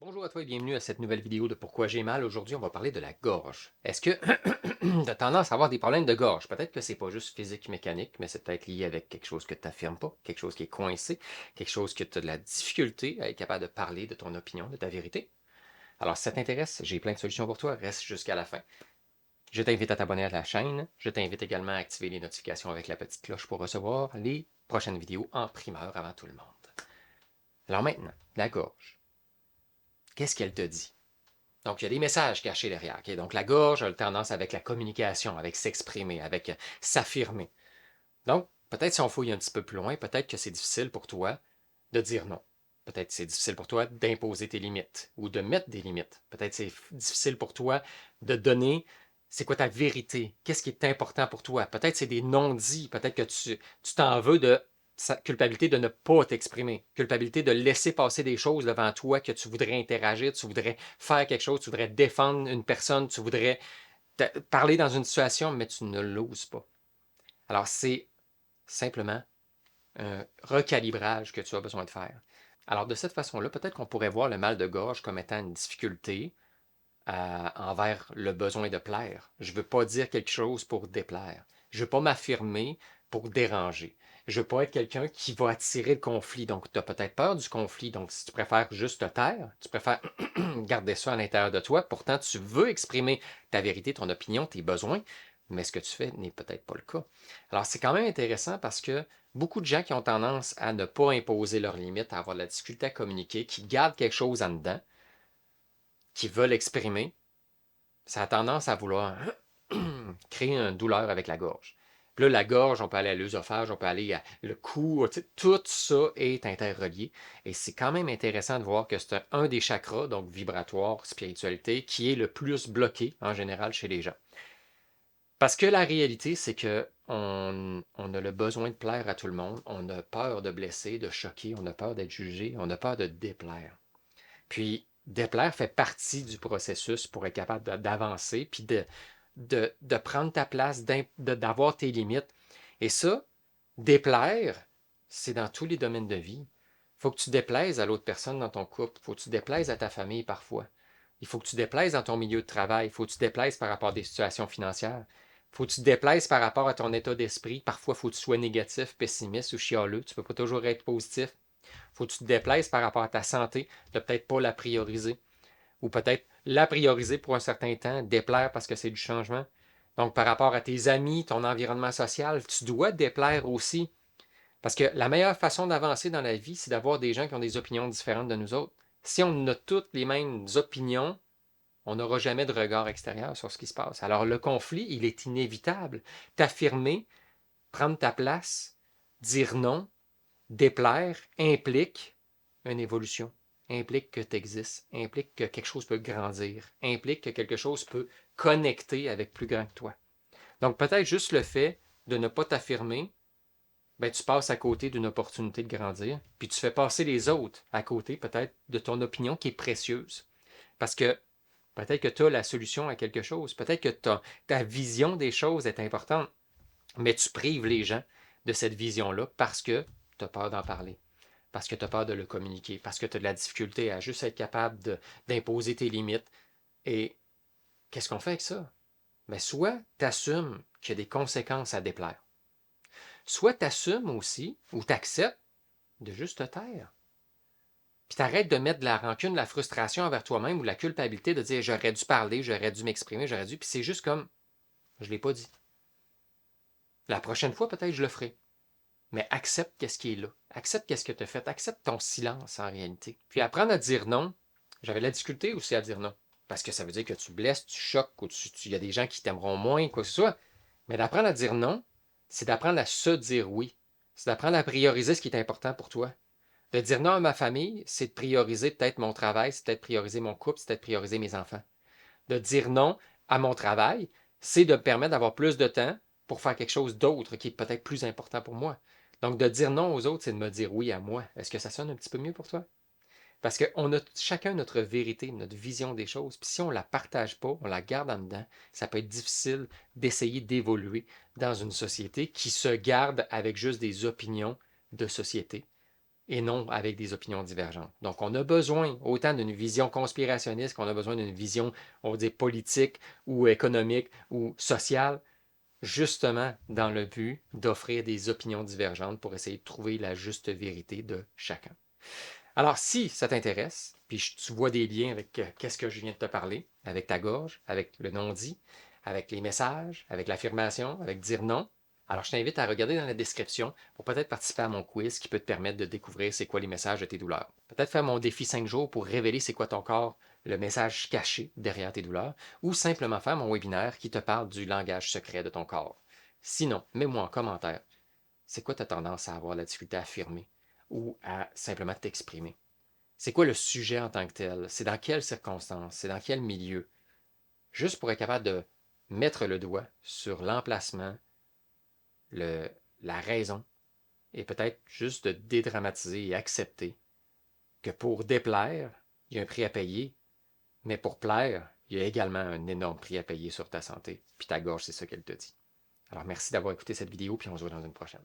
Bonjour à toi et bienvenue à cette nouvelle vidéo de Pourquoi j'ai mal. Aujourd'hui, on va parler de la gorge. Est-ce que tu as tendance à avoir des problèmes de gorge? Peut-être que c'est pas juste physique, mécanique, mais c'est peut-être lié avec quelque chose que tu n'affirmes pas, quelque chose qui est coincé, quelque chose que tu as de la difficulté à être capable de parler de ton opinion, de ta vérité. Alors, si ça t'intéresse, j'ai plein de solutions pour toi. Reste jusqu'à la fin. Je t'invite à t'abonner à la chaîne. Je t'invite également à activer les notifications avec la petite cloche pour recevoir les prochaines vidéos en primeur avant tout le monde. Alors maintenant, la gorge. Qu'est-ce qu'elle te dit? Donc, il y a des messages cachés derrière. Ok? Donc, la gorge a le tendance avec la communication, avec s'exprimer, avec s'affirmer. Donc, peut-être si on fouille un petit peu plus loin, peut-être que c'est difficile pour toi de dire non. Peut-être que c'est difficile pour toi d'imposer tes limites ou de mettre des limites. Peut-être que c'est difficile pour toi de donner c'est quoi ta vérité, qu'est-ce qui est important pour toi. Peut-être que c'est des non-dits, peut-être que tu t'en veux de culpabilité de ne pas t'exprimer, culpabilité de laisser passer des choses devant toi que tu voudrais interagir, tu voudrais faire quelque chose, tu voudrais défendre une personne, tu voudrais parler dans une situation, mais tu ne l'oses pas. Alors, c'est simplement un recalibrage que tu as besoin de faire. Alors, de cette façon-là, peut-être qu'on pourrait voir le mal de gorge comme étant une difficulté envers le besoin de plaire. Je ne veux pas dire quelque chose pour déplaire. Je ne veux pas m'affirmer pour déranger. Je ne veux pas être quelqu'un qui va attirer le conflit. Donc, tu as peut-être peur du conflit. Donc, si tu préfères juste te taire, tu préfères garder ça à l'intérieur de toi, pourtant, tu veux exprimer ta vérité, ton opinion, tes besoins, mais ce que tu fais n'est peut-être pas le cas. Alors, c'est quand même intéressant parce que beaucoup de gens qui ont tendance à ne pas imposer leurs limites, à avoir de la difficulté à communiquer, qui gardent quelque chose en dedans, qui veulent exprimer, ça a tendance à vouloir créer une douleur avec la gorge. Puis là, la gorge, on peut aller à l'œsophage, on peut aller à le cou, tout ça est interrelié. Et c'est quand même intéressant de voir que c'est un des chakras, donc vibratoire, spiritualité, qui est le plus bloqué en général chez les gens. Parce que la réalité, c'est que on a le besoin de plaire à tout le monde, on a peur de blesser, de choquer, on a peur d'être jugé, on a peur de déplaire. Puis, déplaire fait partie du processus pour être capable d'avancer, puis de prendre ta place, d'avoir tes limites. Et ça, déplaire, c'est dans tous les domaines de vie. Il faut que tu déplaises à l'autre personne dans ton couple. Il faut que tu déplaises à ta famille parfois. Il faut que tu déplaises dans ton milieu de travail. Il faut que tu déplaises par rapport à des situations financières. Il faut que tu te déplaises par rapport à ton état d'esprit. Parfois, il faut que tu sois négatif, pessimiste ou chialeux. Tu ne peux pas toujours être positif. Il faut que tu te déplaises par rapport à ta santé, de peut-être pas la prioriser. Ou peut-être la prioriser pour un certain temps, déplaire parce que c'est du changement. Donc, par rapport à tes amis, ton environnement social, tu dois déplaire aussi. Parce que la meilleure façon d'avancer dans la vie, c'est d'avoir des gens qui ont des opinions différentes de nous autres. Si on a toutes les mêmes opinions, on n'aura jamais de regard extérieur sur ce qui se passe. Alors, le conflit, il est inévitable. T'affirmer, prendre ta place, dire non, déplaire implique une évolution, implique que tu existes, implique que quelque chose peut grandir, implique que quelque chose peut connecter avec plus grand que toi. Donc peut-être juste le fait de ne pas t'affirmer, ben, tu passes à côté d'une opportunité de grandir, puis tu fais passer les autres à côté peut-être de ton opinion qui est précieuse. Parce que peut-être que tu as la solution à quelque chose, peut-être que ta vision des choses est importante, mais tu prives les gens de cette vision-là parce que tu as peur d'en parler, parce que tu as peur de le communiquer, parce que tu as de la difficulté à juste être capable d'imposer tes limites. Et qu'est-ce qu'on fait avec ça? Mais soit tu assumes qu'il y a des conséquences à déplaire, soit tu assumes aussi ou tu acceptes de juste te taire. Puis t'arrêtes de mettre de la rancune, de la frustration envers toi-même ou de la culpabilité de dire j'aurais dû parler, j'aurais dû m'exprimer, j'aurais dû. Puis c'est juste comme je ne l'ai pas dit. La prochaine fois, peut-être je le ferai. Mais accepte qu'est-ce qui est là. Accepte qu'est-ce que tu as fait. Accepte ton silence en réalité. Puis apprendre à dire non. J'avais de la difficulté aussi à dire non. Parce que ça veut dire que tu blesses, tu choques, ou il y a des gens qui t'aimeront moins, quoi que ce soit. Mais d'apprendre à dire non, c'est d'apprendre à se dire oui. C'est d'apprendre à prioriser ce qui est important pour toi. De dire non à ma famille, c'est de prioriser peut-être mon travail, c'est peut-être prioriser mon couple, c'est peut-être prioriser mes enfants. De dire non à mon travail, c'est de me permettre d'avoir plus de temps pour faire quelque chose d'autre qui est peut-être plus important pour moi. Donc, de dire non aux autres, c'est de me dire oui à moi. Est-ce que ça sonne un petit peu mieux pour toi? Parce qu'on a chacun notre vérité, notre vision des choses. Puis si on ne la partage pas, on la garde en dedans, ça peut être difficile d'essayer d'évoluer dans une société qui se garde avec juste des opinions de société et non avec des opinions divergentes. Donc, on a besoin autant d'une vision conspirationniste qu'on a besoin d'une vision, on va dire, politique ou économique ou sociale, justement dans le but d'offrir des opinions divergentes pour essayer de trouver la juste vérité de chacun. Alors, si ça t'intéresse, puis tu vois des liens avec qu'est-ce que je viens de te parler, avec ta gorge, avec le non-dit, avec les messages, avec l'affirmation, avec dire non, alors je t'invite à regarder dans la description pour peut-être participer à mon quiz qui peut te permettre de découvrir c'est quoi les messages de tes douleurs. Peut-être faire mon défi 5 jours pour révéler c'est quoi ton corps, le message caché derrière tes douleurs, ou simplement faire mon webinaire qui te parle du langage secret de ton corps. Sinon, mets-moi en commentaire, c'est quoi ta tendance à avoir la difficulté à affirmer ou à simplement t'exprimer? C'est quoi le sujet en tant que tel? C'est dans quelles circonstances? C'est dans quel milieu? Juste pour être capable de mettre le doigt sur l'emplacement, le, la raison, et peut-être juste de dédramatiser et accepter que pour déplaire, il y a un prix à payer, mais pour plaire, il y a également un énorme prix à payer sur ta santé. Puis ta gorge, c'est ça qu'elle te dit. Alors merci d'avoir écouté cette vidéo, puis on se voit dans une prochaine.